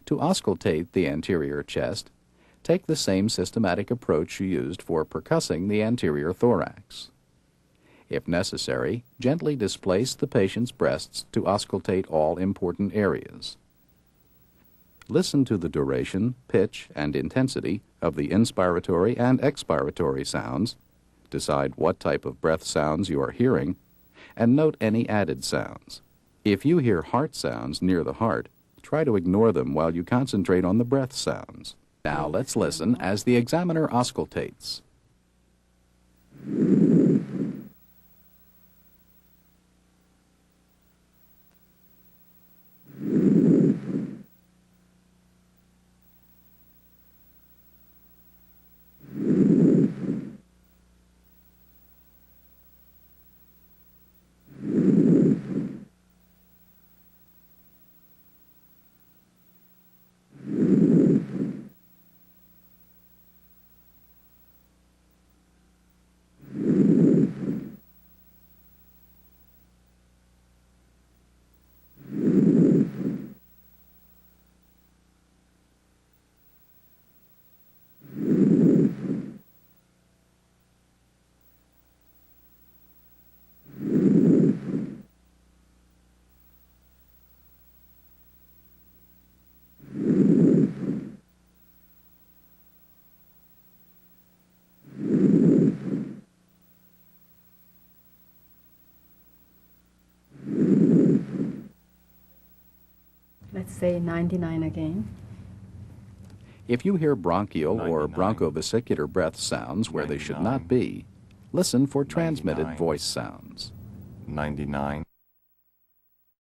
To auscultate the anterior chest, take the same systematic approach you used for percussing the anterior thorax. If necessary, gently displace the patient's breasts to auscultate all important areas. Listen to the duration, pitch, and intensity of the inspiratory and expiratory sounds, decide what type of breath sounds you are hearing, and note any added sounds. If you hear heart sounds near the heart, try to ignore them while you concentrate on the breath sounds. Now let's listen as the examiner auscultates. Let's say 99 again. If you hear bronchial or bronchovesicular breath sounds where they should not be, listen for transmitted voice sounds. 99.